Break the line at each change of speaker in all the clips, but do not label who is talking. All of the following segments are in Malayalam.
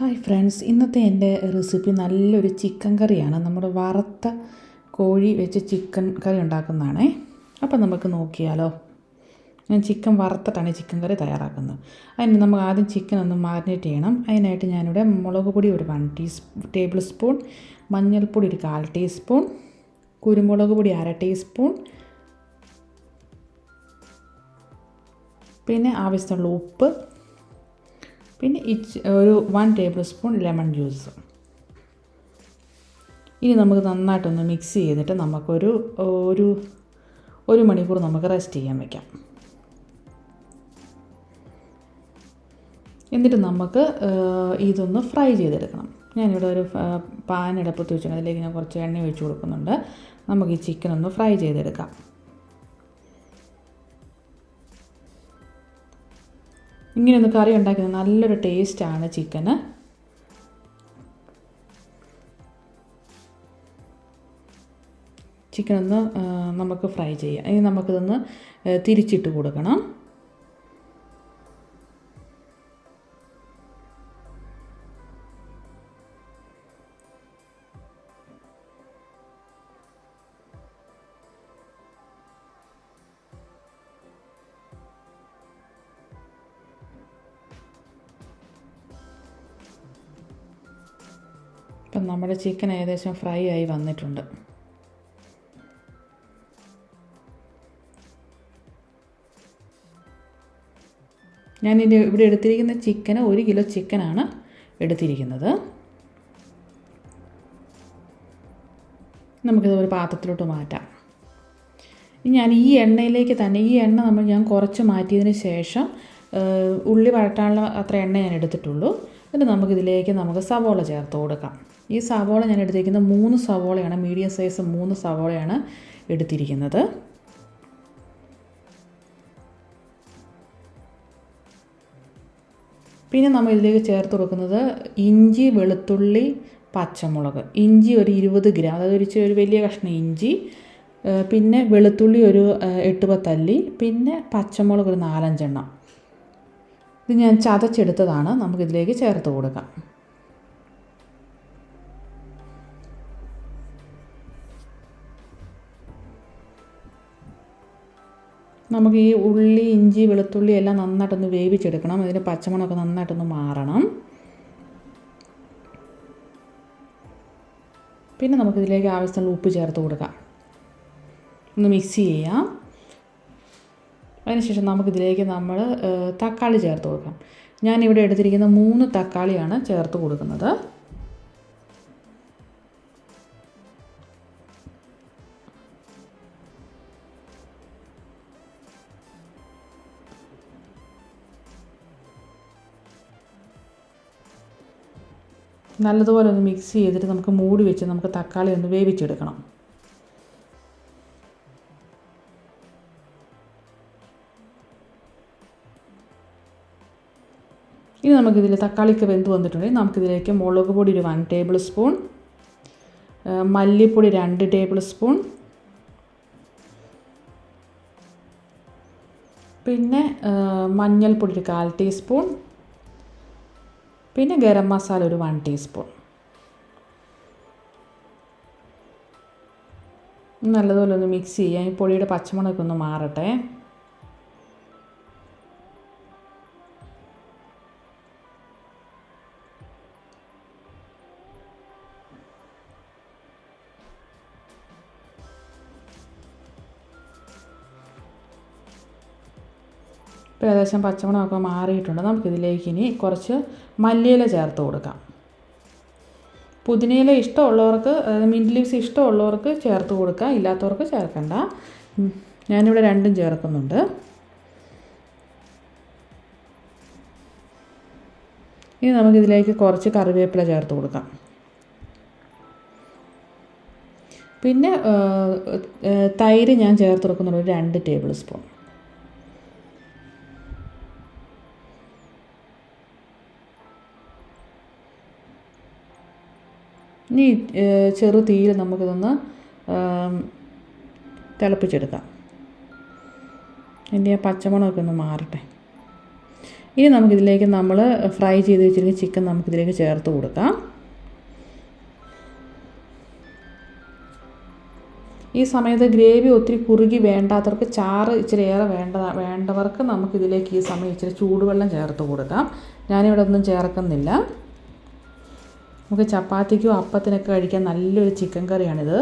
ഹായ് ഫ്രണ്ട്സ്, ഇന്നത്തെ എൻ്റെ റെസിപ്പി നല്ലൊരു ചിക്കൻ കറിയാണ്. നമ്മുടെ വറുത്ത കോഴി വെച്ച് ചിക്കൻ കറി ഉണ്ടാക്കുന്നതാണേ. അപ്പം നമുക്ക് നോക്കിയാലോ. ഞാൻ ചിക്കൻ വറുത്തിട്ടാണ് ചിക്കൻ കറി തയ്യാറാക്കുന്നത്. അതിന് നമുക്ക് ആദ്യം ചിക്കൻ ഒന്ന് മാരിനേറ്റ് ചെയ്യണം. അതിനായിട്ട് ഞാനിവിടെ മുളക് പൊടി ഒരു 1 ടേബിൾ സ്പൂൺ, മഞ്ഞൾപ്പൊടി ഒരു 1/4 ടീസ്പൂൺ, കുരുമുളക് പൊടി 1/2 ടീസ്പൂൺ, പിന്നെ ആവശ്യത്തിനുള്ള ഉപ്പ്, പിന്നെ ഒരു 1 ടേബിൾ സ്പൂൺ ലെമൺ ജ്യൂസ്. ഇനി നമുക്ക് നന്നായിട്ടൊന്ന് മിക്സ് ചെയ്തിട്ട് നമുക്കൊരു ഒരു മണിക്കൂർ നമുക്ക് റെസ്റ്റ് ചെയ്യാൻ വയ്ക്കാം. എന്നിട്ട് നമുക്ക് ഇതൊന്ന് ഫ്രൈ ചെയ്തെടുക്കണം. ഞാനിവിടെ ഒരു പാൻ അടുപ്പത്ത് വെച്ചിട്ട് അതിലേക്ക് ഞാൻ കുറച്ച് എണ്ണ ഒഴിച്ച് കൊടുക്കുന്നുണ്ട്. നമുക്ക് ഈ ചിക്കൻ ഒന്ന് ഫ്രൈ ചെയ്തെടുക്കാം. ഇങ്ങനെയൊന്ന് കറി ഉണ്ടാക്കുന്നത് നല്ലൊരു ടേസ്റ്റാണ് ചിക്കന്. ചിക്കനൊന്ന് നമുക്ക് ഫ്രൈ ചെയ്യാം. ഇനി നമുക്കിതൊന്ന് തിരിച്ചിട്ട് കൊടുക്കണം. ഇപ്പം നമ്മുടെ ചിക്കൻ ഏകദേശം ഫ്രൈ ആയി വന്നിട്ടുണ്ട്. ഞാനിത് ഇവിടെ എടുത്തിരിക്കുന്ന ചിക്കന് 1 കിലോ ചിക്കനാണ് എടുത്തിരിക്കുന്നത്. നമുക്കിത് ഒരു പാത്രത്തിലോട്ട് മാറ്റാം. ഞാൻ ഈ എണ്ണയിലേക്ക് തന്നെ ഞാൻ കുറച്ച് മാറ്റിയതിന് ശേഷം ഉള്ളി വഴറ്റാനുള്ള അത്ര എണ്ണ ഞാൻ എടുത്തിട്ടുള്ളൂ. എന്നിട്ട് നമുക്കിതിലേക്ക് സവോള ചേർത്ത് കൊടുക്കാം. ഈ സവോള ഞാൻ എടുത്തിരിക്കുന്നത് 3 സവോളയാണ്, മീഡിയം സൈസ് 3 സവോളയാണ് എടുത്തിരിക്കുന്നത്. പിന്നെ നമ്മൾ ഇതിലേക്ക് ചേർത്ത് കൊടുക്കുന്നത് ഇഞ്ചി, വെളുത്തുള്ളി, പച്ചമുളക്. ഇഞ്ചി ഒരു 20 ഗ്രാം, അതായത് ഒരു വലിയ കഷ്ണം ഇഞ്ചി, പിന്നെ വെളുത്തുള്ളി ഒരു 8-10 അല്ലി, പിന്നെ പച്ചമുളക് ഒരു 4-5 എണ്ണം. ഇത് ഞാൻ ചതച്ചെടുത്തതാണ്. നമുക്കിതിലേക്ക് ചേർത്ത് കൊടുക്കാം. നമുക്ക് ഈ ഉള്ളി, ഇഞ്ചി, വെളുത്തുള്ളി എല്ലാം നന്നായിട്ടൊന്ന് വേവിച്ചെടുക്കണം. അതിന് പച്ചമണമൊക്കെ നന്നായിട്ടൊന്ന് മാറണം. പിന്നെ നമുക്കിതിലേക്ക് ആവശ്യമുള്ള ഉപ്പ് ചേർത്ത് കൊടുക്കാം. ഒന്ന് മിക്സ് ചെയ്യാം. അതിനുശേഷം നമുക്കിതിലേക്ക് തക്കാളി ചേർത്ത് കൊടുക്കാം. ഞാനിവിടെ എടുത്തിരിക്കുന്ന 3 തക്കാളിയാണ് ചേർത്ത് കൊടുക്കുന്നത്. നല്ലതുപോലെ ഒന്ന് മിക്സ് ചെയ്തിട്ട് നമുക്ക് മൂടി വെച്ച് നമുക്ക് തക്കാളി ഒന്ന് വേവിച്ചെടുക്കണം. ഇനി നമുക്കിതിൽ തക്കാളിക്ക് വെന്ത് വന്നിട്ടുണ്ടെങ്കിൽ നമുക്കിതിലേക്ക് മുളക് പൊടി ഒരു 1 ടേബിൾ സ്പൂൺ, മല്ലിപ്പൊടി 2 ടേബിൾ സ്പൂൺ, പിന്നെ മഞ്ഞൾപ്പൊടി ഒരു 1/4 ടീസ്പൂൺ, പിന്നെ ഗരം മസാല ഒരു 1 ടീസ്പൂൺ. നല്ലതുപോലെ ഒന്ന് മിക്സ് ചെയ്യാം. ഈ പൊടിയുടെ പച്ചമണമൊക്കെ ഒന്ന് മാറട്ടെ. ഇപ്പോൾ ഏകദേശം പച്ചമണമൊക്കെ മാറിയിട്ടുണ്ട്. നമുക്കിതിലേക്ക് ഇനി കുറച്ച് മല്ലിയില ചേർത്ത് കൊടുക്കാം. പുതിനയില ഇഷ്ടമുള്ളവർക്ക്, മിൻറ്റ് ലീവ്സ് ഇഷ്ടമുള്ളവർക്ക് ചേർത്ത് കൊടുക്കുക, ഇല്ലാത്തവർക്ക് ചേർക്കണ്ട. ഞാനിവിടെ 2ഉം ചേർക്കുന്നുണ്ട്. ഇനി നമുക്കിതിലേക്ക് കുറച്ച് കറിവേപ്പില ചേർത്ത് കൊടുക്കാം. പിന്നെ തൈര് ഞാൻ ചേർത്ത് കൊടുക്കുന്നുണ്ട്, ഒരു 2 ടേബിൾ സ്പൂൺ. ഇനി ചെറു തീയിൽ നമുക്കിതൊന്ന് തിളപ്പിച്ചെടുക്കാം. ഇതിൻ്റെ പച്ചമണമൊക്കെ ഒന്ന് മാറട്ടെ. ഇനി നമുക്കിതിലേക്ക് നമ്മൾ ഫ്രൈ ചെയ്ത് വെച്ചിരിക്കുന്ന ചിക്കൻ നമുക്കിതിലേക്ക് ചേർത്ത് കൊടുക്കാം. ഈ സമയത്ത് ഗ്രേവി ഒത്തിരി കുറുകി വേണ്ടാത്തവർക്ക്, ചാറ് ഇച്ചിരി ഏറെ വേണ്ടവർക്ക് നമുക്കിതിലേക്ക് ഈ സമയം ഇച്ചിരി ചൂടുവെള്ളം ചേർത്ത് കൊടുക്കാം. ഞാനിവിടെ ഒന്നും ചേർക്കുന്നില്ല. നമുക്ക് ചപ്പാത്തിക്കും അപ്പത്തിനൊക്കെ കഴിക്കാൻ നല്ലൊരു ചിക്കൻ കറിയാണിത്.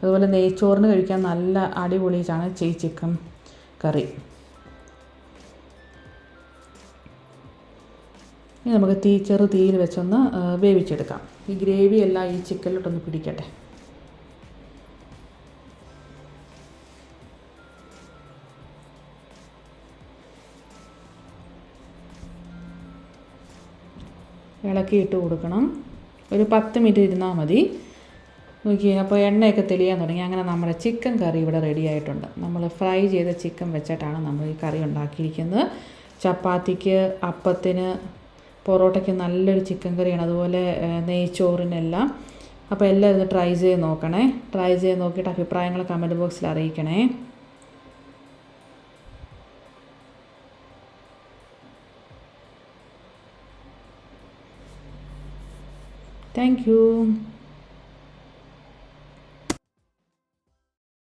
അതുപോലെ നെയ്ച്ചോറിന് കഴിക്കാൻ നല്ല അടിപൊളിയാണ് ഈ ചിക്കൻ കറി. ഇനി നമുക്ക് ചെറു തീയിൽ വെച്ചൊന്ന് വേവിച്ചെടുക്കാം. ഈ ഗ്രേവി എല്ലാം ഈ ചിക്കനിലോട്ടൊന്ന് പിടിക്കട്ടെ. ഇളക്കിയിട്ട് കൊടുക്കണം. ഒരു 10 മിനിറ്റ് ഇരുന്നാൽ മതി. നോക്കിയേ, അപ്പോൾ എണ്ണയൊക്കെ തെളിയാൻ തുടങ്ങി. അങ്ങനെ നമ്മുടെ ചിക്കൻ കറി ഇവിടെ റെഡി ആയിട്ടുണ്ട്. നമ്മൾ ഫ്രൈ ചെയ്ത ചിക്കൻ വെച്ചിട്ടാണ് നമ്മൾ ഈ കറി ഉണ്ടാക്കിയിരിക്കുന്നത്. ചപ്പാത്തിക്ക്, അപ്പത്തിന്, പൊറോട്ടയ്ക്ക് നല്ലൊരു ചിക്കൻ കറിയാണ്. അതുപോലെ നെയ്ച്ചോറിനെല്ലാം. അപ്പോൾ എല്ലാവരും ഇത് ട്രൈ ചെയ്ത് നോക്കണേ. ട്രൈ ചെയ്ത് നോക്കിയിട്ട് അഭിപ്രായങ്ങൾ കമൻറ്റ് ബോക്സിൽ അറിയിക്കണേ. Thank you.